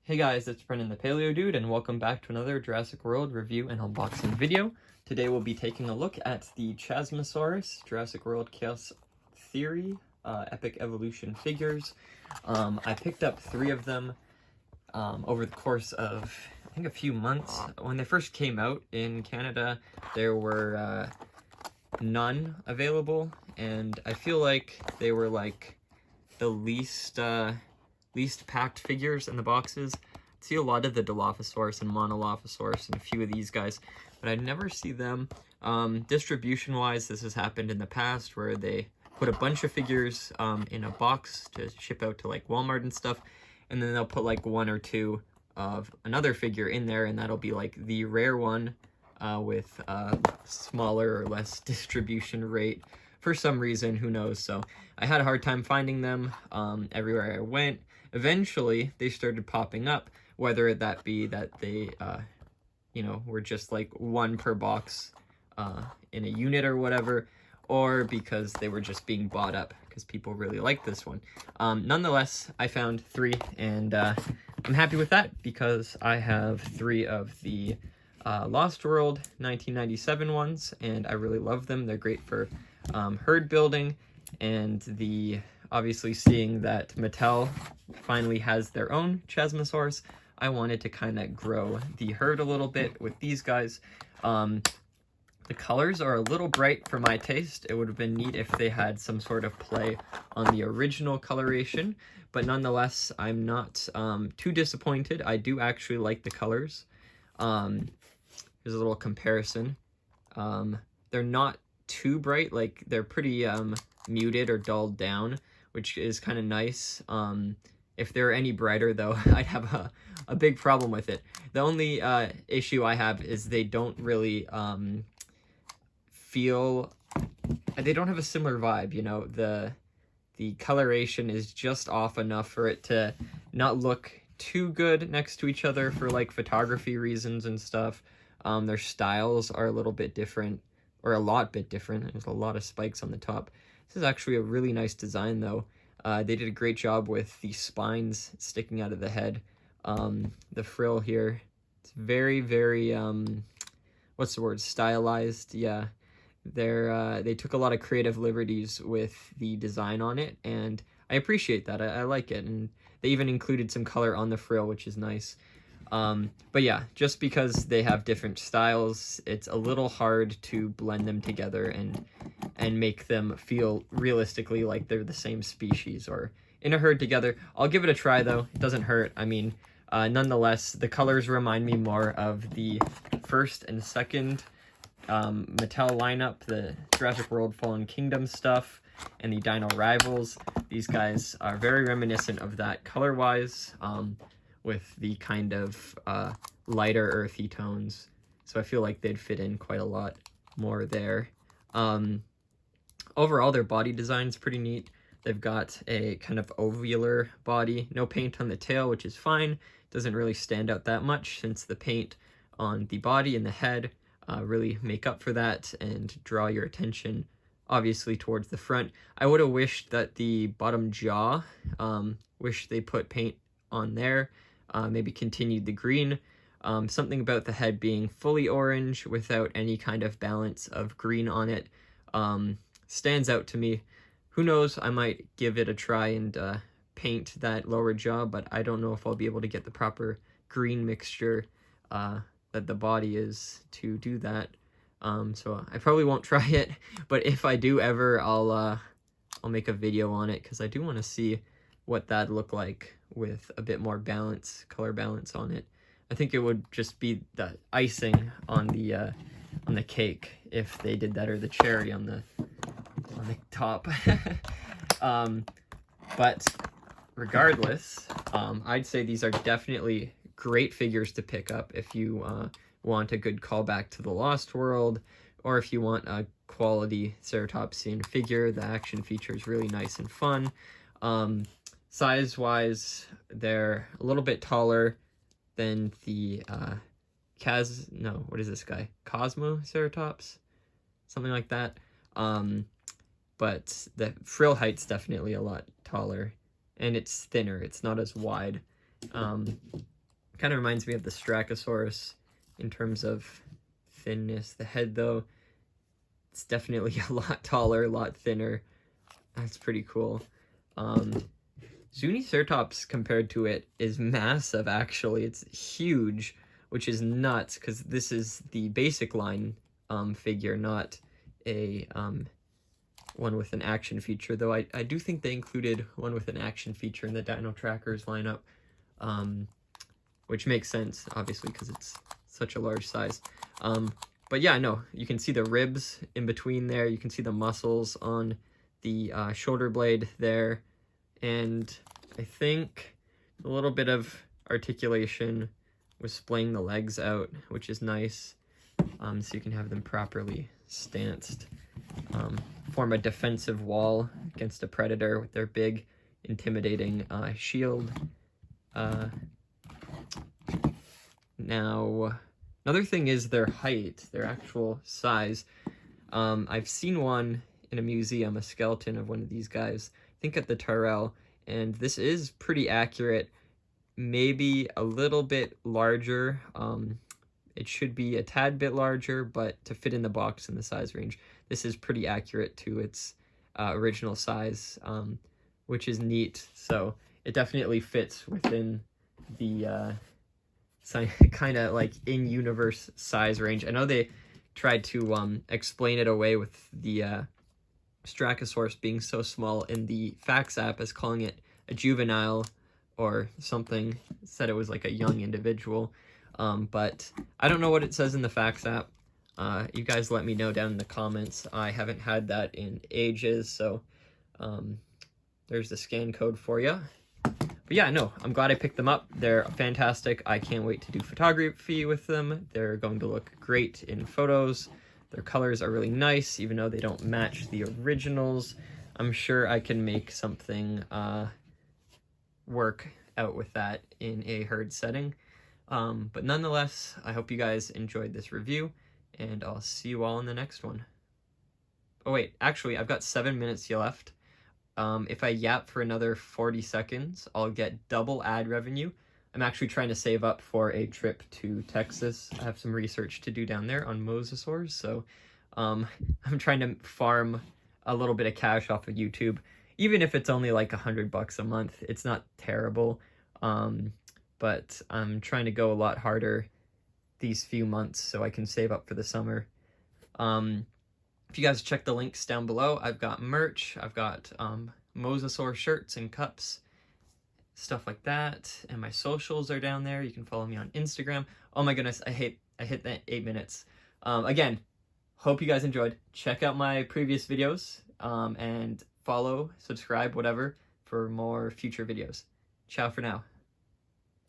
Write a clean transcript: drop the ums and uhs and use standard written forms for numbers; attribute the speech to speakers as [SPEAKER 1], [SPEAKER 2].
[SPEAKER 1] Hey guys, it's Brennan the Paleo Dude, and welcome back to another Jurassic World review and unboxing video. Today we'll be taking a look at the Chasmosaurus Jurassic World Chaos Theory Epic Evolution figures. I picked up 3 of them over the course of, I think, a few months. When they first came out in Canada, there were none available, and I feel like they were like the least packed figures in the boxes. I see a lot of the Dilophosaurus and Monolophosaurus and a few of these guys, but I never see them. Distribution wise, this has happened in the past where they put a bunch of figures in a box to ship out to like Walmart and stuff, and then they'll put like 1 or 2 of another figure in there, and that'll be like the rare one with smaller or less distribution rate for some reason, who knows. So I had a hard time finding them everywhere I went. Eventually, they started popping up, whether that be that they, were just like 1 per box in a unit or whatever, or because they were just being bought up because people really like this one. Nonetheless, I found 3, and I'm happy with that because I have 3 of the Lost World 1997 ones, and I really love them. They're great for herd building, and obviously seeing that Mattel finally has their own Chasmosaurus, I wanted to kind of grow the herd a little bit with these guys. The colors are a little bright for my taste. It would have been neat if they had some sort of play on the original coloration, but nonetheless, I'm not too disappointed. I do actually like the colors. Here's a little comparison. They're not too bright, like they're pretty muted or dulled down, which is kind of nice. If they were any brighter though, I'd have a big problem with it. The only issue I have is they don't really they don't have a similar vibe, you know. The coloration is just off enough for it to not look too good next to each other for like photography reasons and stuff. Their styles are a little bit different, or a lot bit different. There's a lot of spikes on the top. This is actually a really nice design though. They did a great job with the spines sticking out of the head. The frill here, it's very, very, what's the word, stylized. Yeah, they took a lot of creative liberties with the design on it, and I appreciate that. I like it, and they even included some color on the frill, which is nice. But yeah, just because they have different styles, it's a little hard to blend them together and make them feel realistically like they're the same species or in a herd together. I'll give it a try though. It doesn't hurt. I mean, nonetheless, the colors remind me more of the first and second Mattel lineup, the Jurassic World Fallen Kingdom stuff and the Dino Rivals. These guys are very reminiscent of that color-wise, with the kind of lighter earthy tones. So I feel like they'd fit in quite a lot more there. Overall, their body design is pretty neat. They've got a kind of ovular body, no paint on the tail, which is fine. Doesn't really stand out that much since the paint on the body and the head really make up for that and draw your attention, obviously, towards the front. I would have wished that the bottom jaw, wish they put paint on there, maybe continued the green. Something about the head being fully orange without any kind of balance of green on it stands out to me. Who knows, I might give it a try and paint that lower jaw, but I don't know if I'll be able to get the proper green mixture that the body is to do that. So I probably won't try it, but if I do ever, I'll make a video on it, because I do want to see what that'd look like with a bit more balance, color balance on it. I think it would just be the icing on the cake if they did that, or the cherry on the top. But regardless, I'd say these are definitely great figures to pick up if you want a good callback to the Lost World, or if you want a quality Ceratopsian figure. The action feature is really nice and fun. Size-wise, they're a little bit taller than the what is this guy? Cosmoceratops? Something like that. But the frill height's definitely a lot taller, and it's thinner. It's not as wide. Kind of reminds me of the Strachosaurus in terms of thinness. The head, though, it's definitely a lot taller, a lot thinner. That's pretty cool. Spinoceratops compared to it is massive, actually. It's huge, which is nuts, because this is the basic line figure, not a one with an action feature, though I do think they included one with an action feature in the Dino Trackers lineup, which makes sense, obviously, because it's such a large size. But yeah, no, you can see the ribs in between there. You can see the muscles on the shoulder blade there. And I think a little bit of articulation with splaying the legs out, which is nice. So you can have them properly stanced. Form a defensive wall against a predator with their big, intimidating shield. Now, another thing is their height, their actual size. I've seen one in a museum, a skeleton of one of these guys, I think at the Tyrrell, and this is pretty accurate, maybe a little bit larger. It should be a tad bit larger, but to fit in the box in the size range, this is pretty accurate to its original size, which is neat. So it definitely fits within the kind of like in-universe size range. I know they tried to explain it away with the Strachosaurus being so small in the facts app as calling it a juvenile or something. It said it was like a young individual. But I don't know what it says in the facts app. You guys let me know down in the comments. I haven't had that in ages, so there's the scan code for you. But yeah, no, I'm glad I picked them up. They're fantastic. I can't wait to do photography with them. They're going to look great in photos. Their colors are really nice, even though they don't match the originals. I'm sure I can make something work out with that in a herd setting. But nonetheless, I hope you guys enjoyed this review, and I'll see you all in the next one. Oh wait, actually, I've got 7 minutes left. If I yap for another 40 seconds, I'll get double ad revenue. I'm actually trying to save up for a trip to Texas. I have some research to do down there on mosasaurs, so I'm trying to farm a little bit of cash off of YouTube. Even if it's only like $100 a month, it's not terrible. But I'm trying to go a lot harder these few months so I can save up for the summer. If you guys check the links down below, I've got merch, I've got mosasaur shirts and cups, stuff like that, and my socials are down there. You can follow me on Instagram. Oh my goodness, I hit that 8 minutes. Again, hope you guys enjoyed. Check out my previous videos, and follow, subscribe, whatever, for more future videos. Ciao for now.